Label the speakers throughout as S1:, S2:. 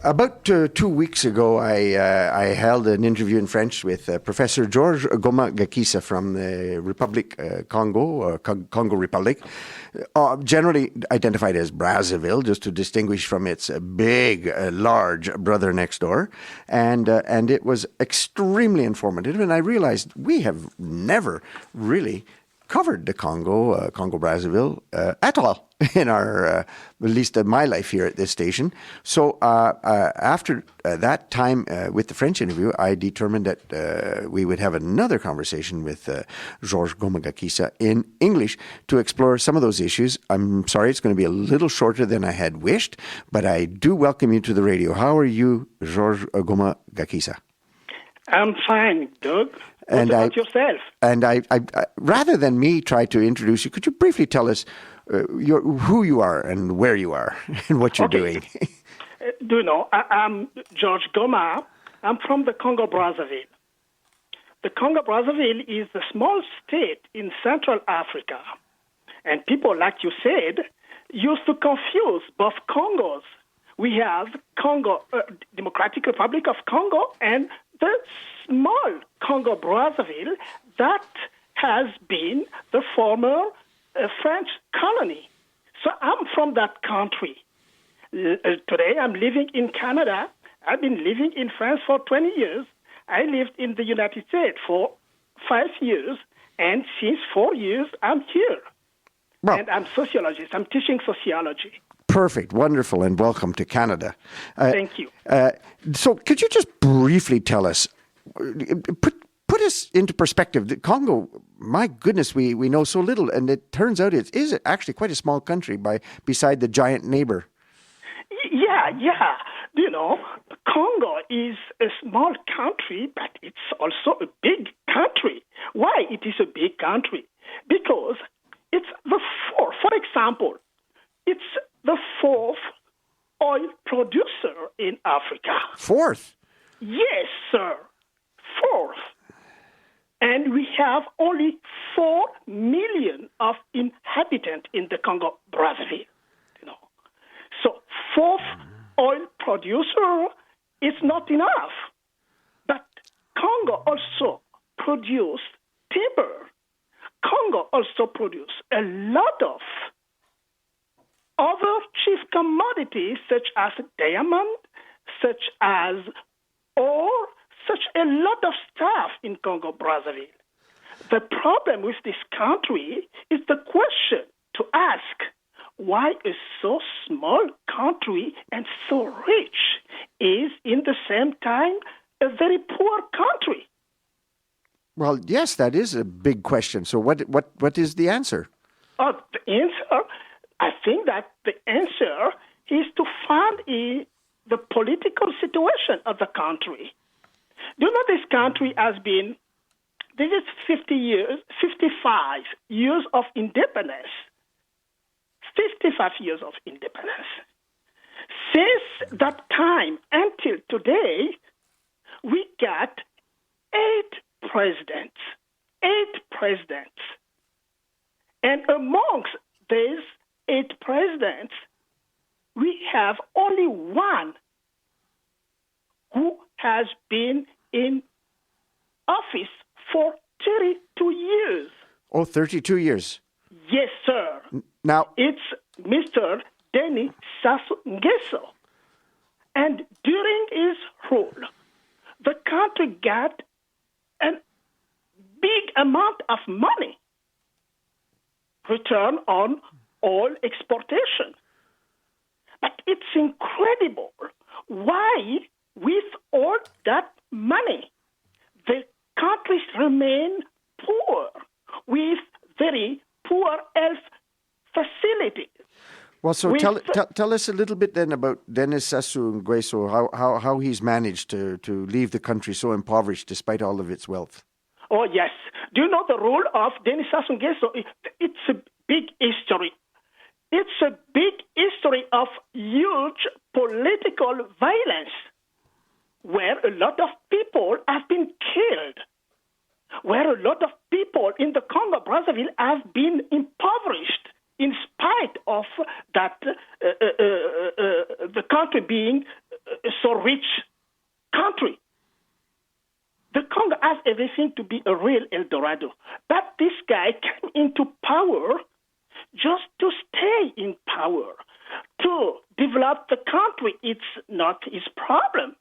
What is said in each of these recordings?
S1: About 2 weeks ago, I held an interview in French with Professor George Goma Gakisa from the Republic Congo, Congo Republic, generally identified as Brazzaville, just to distinguish from its big, large brother next door. And it was extremely informative. And I realized we have never really covered the Congo, Congo-Brazzaville at all in our, at least in my life here at this station. So after that time with the French interview, I determined that we would have another conversation with Georges Gomagakisa in English to explore some of those issues. I'm sorry, it's going to be a little shorter than I had wished, but I do welcome you to the radio. How are you, Georges Gomagakisa?
S2: I'm fine, Doug. What about yourself?
S1: And I, rather than me try to introduce you, could you briefly tell us who you are and where you are and what you're doing?
S2: Do you know, I'm George Goma. I'm from the Congo-Brazzaville. The Congo-Brazzaville is a small state in Central Africa. And people, like you said, used to confuse both Congos. We have Congo, Democratic Republic of Congo, and the small Congo-Brazzaville that has been the former French colony. So I'm from that country. Today I'm living in Canada. I've been living in France for 20 years. I lived in the United States for 5 years, and since 4 years I'm here. Well, and I'm sociologist. I'm teaching sociology.
S1: Perfect. Wonderful. And welcome to Canada.
S2: Thank you.
S1: So could you just briefly tell us, put us into perspective. The Congo, my goodness, we know so little. And it turns out it is actually quite a small country beside the giant neighbor.
S2: Yeah. You know, Congo is a small country, but it's also a big country. Why it is a big country? Because it's the fourth, for example, it's the fourth oil producer in Africa.
S1: Fourth?
S2: Yes, sir. Fourth. And we have only 4 million of inhabitants in the Congo-Brazzaville. You know. So fourth oil producer is not enough. But Congo also produces timber. Congo also produces a lot of other chief commodities such as diamond, such as ore, such a lot of stuff in Congo-Brazzaville. The problem with this country is the question to ask, why a so small country and so rich is in the same time a very poor country?
S1: Well, yes, that is a big question. So what is the answer?
S2: The answer, I think that the answer is to find the political situation of the country. Do you know this country has been, this is 55 years of independence. 55 years of independence. Since that time until today, we got 8 presidents. 8 presidents. And amongst these 8 presidents, we have only one who has been in office for 32 years.
S1: Oh, 32 years.
S2: Yes, sir.
S1: Now,
S2: it's Mr. Denis Sassou Nguesso. And during his rule, the country got a big amount of money return on oil exportation. But it's incredible why, with all that money, the countries remain poor, with very poor health facilities.
S1: Well, so tell us a little bit then about Denis Sassou Nguesso, how he's managed to leave the country so impoverished despite all of its wealth.
S2: Oh, yes. Do you know the role of Denis Sassou Nguesso? It's a big history. It's a big history of huge political violence, where a lot of people have been killed, where a lot of people in the Congo-Brazzaville have been impoverished in spite of that the country being so rich country. The Congo has everything to be a real El Dorado. But this guy came into power just to stay in power. To develop the country, it's not his problem.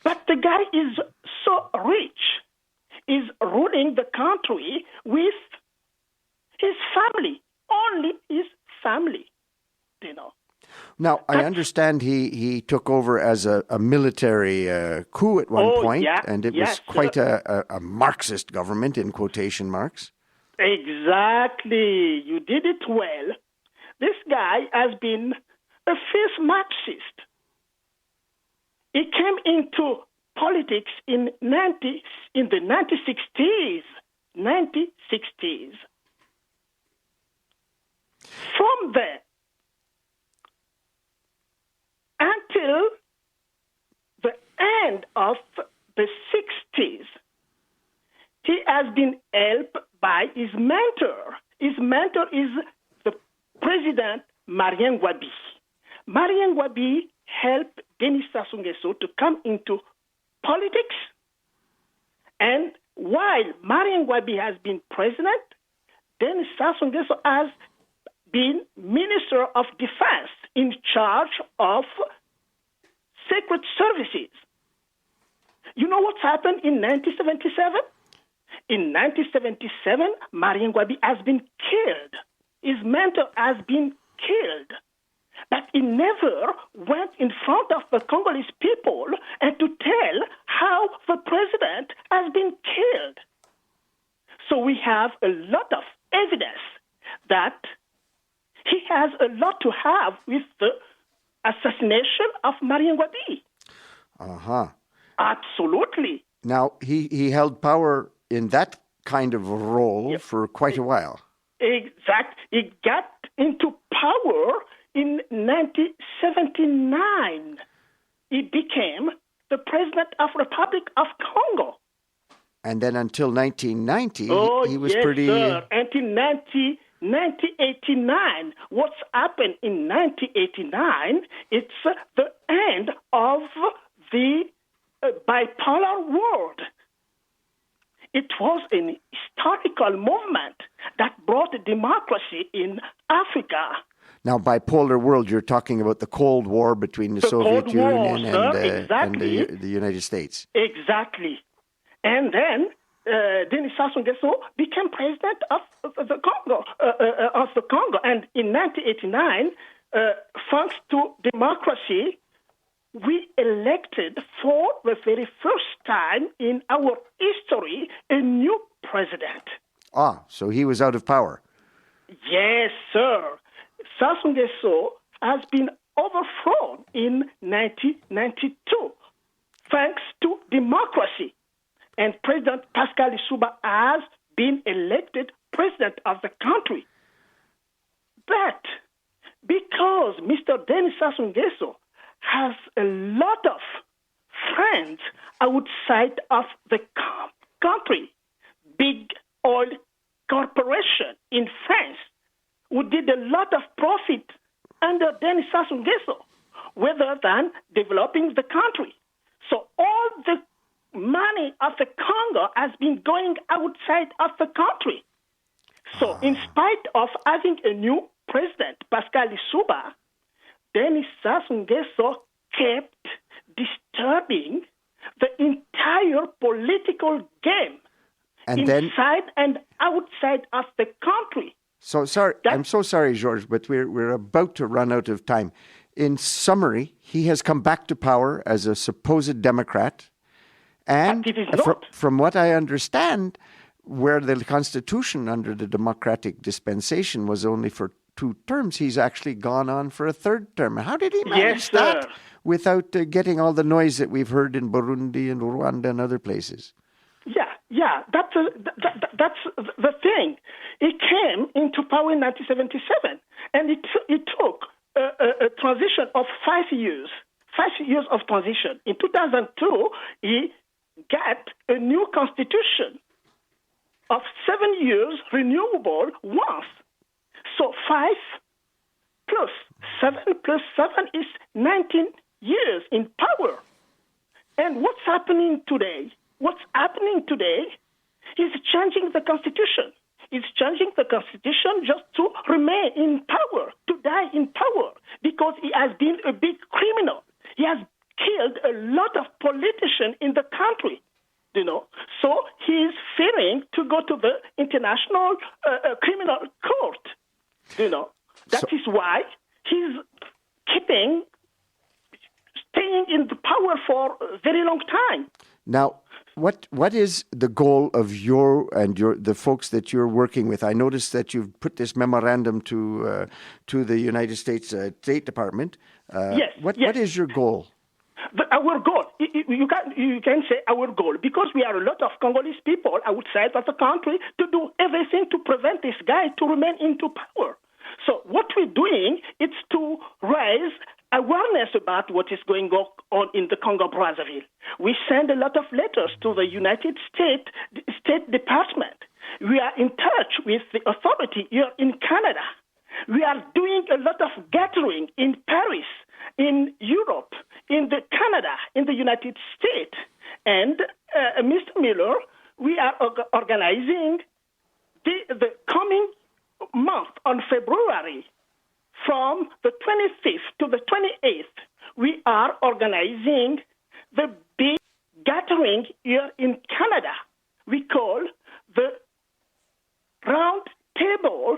S2: But the guy is so rich, is ruling the country with his family, only his family, you know.
S1: Now, I understand he took over as a military coup at one point,
S2: yeah,
S1: and it was quite a Marxist government, in quotation marks.
S2: Exactly. You did it well. This guy has been a fierce Marxist. He came into politics in the 1960s. 1960s. From there until the end of the 60s, he has been helped by his mentor. His mentor is the President Marien Ngouabi. Marien Ngouabi helped Denis Sassou Nguesso to come into politics. And while Marien Ngouabi has been president, Denis Sassou Nguesso has been Minister of Defense in charge of secret services. You know what's happened in 1977? In 1977, Marien Ngouabi has been killed. His mentor has been killed. But he never went in front of the Congolese people and to tell how the president has been killed. So we have a lot of evidence that he has a lot to have with the assassination of Marien Ngouabi.
S1: Uh-huh.
S2: Absolutely.
S1: Now, he held power in that kind of a role for quite a while.
S2: Exactly. He got into power in 1979. He became the president of Republic of Congo.
S1: And then until 1990, he was
S2: yes,
S1: pretty...
S2: Sir. Until 1989. What's happened in 1989, it's the end of the bipolar world. It was an historical movement that brought democracy in Africa.
S1: Now, bipolar world, you're talking about the Cold War between the Soviet Union and the United States.
S2: Exactly. And then Denis Sassou Nguesso became president of the Congo. And in 1989, thanks to democracy, we elected for the very first time in our history a new president.
S1: Ah, so he was out of power.
S2: Yes, sir. Sassou Nguesso has been overthrown in 1992 thanks to democracy. And President Pascal Lissouba has been elected president of the country. But because Mr. Denis Sassou Nguesso has a lot of friends outside of the country, big oil corporation in France, who did a lot of profit under Denis Sassou Nguesso, rather than developing the country. So all the money of the Congo has been going outside of the country. So in spite of having a new president, Pascal Lissouba, Denis Sassou Nguesso kept disturbing the entire political game inside and outside of the country.
S1: So sorry, I'm so sorry, Georges, but we're about to run out of time. In summary, he has come back to power as a supposed Democrat. And from what I understand, where the Constitution under the democratic dispensation was only for 2 terms, he's actually gone on for a 3rd term. How did he manage that without getting all the noise that we've heard in Burundi and Rwanda and other places?
S2: Yeah, that's the thing. He came into power in 1977, and it took a transition of 5 years. 5 years of transition. In 2002, he got a new constitution of 7 years renewable once. So 5 plus 7 is 19 years in power. And what's happening today? What's happening today is changing the Constitution. It's changing the Constitution just to remain in power, to die in power, because he has been a big criminal. He has killed a lot of politicians in the country, So he's fearing to go to the International Criminal Court, That is why he's staying in the power for a very long time.
S1: Now, what is the goal of the folks that you're working with? I noticed that you've put this memorandum to the United States State Department.
S2: Yes.
S1: What is your goal?
S2: Our goal, you can say our goal, because we are a lot of Congolese people outside of the country, to do everything to prevent this guy to remain into power. So what we're doing is to raise awareness about what is going on in the Congo-Brazzaville. We send a lot of letters to the United States State Department. We are in touch with the authority here in Canada. We are doing a lot of gathering in Paris, in Europe, in Canada, in the United States. And Mr. Miller, we are organizing the coming month on February, from the 25th to the 28th, we are organizing the big gathering here in Canada. We call the round table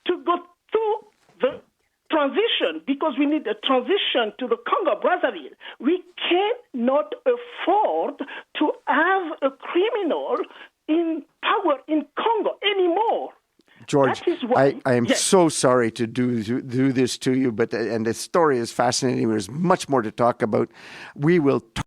S2: to go through the transition, because we need a transition to the Congo-Brazzaville. We cannot afford to have a criminal in power in Congo anymore.
S1: George, I am so sorry to do this to you, and the story is fascinating. There's much more to talk about. We will talk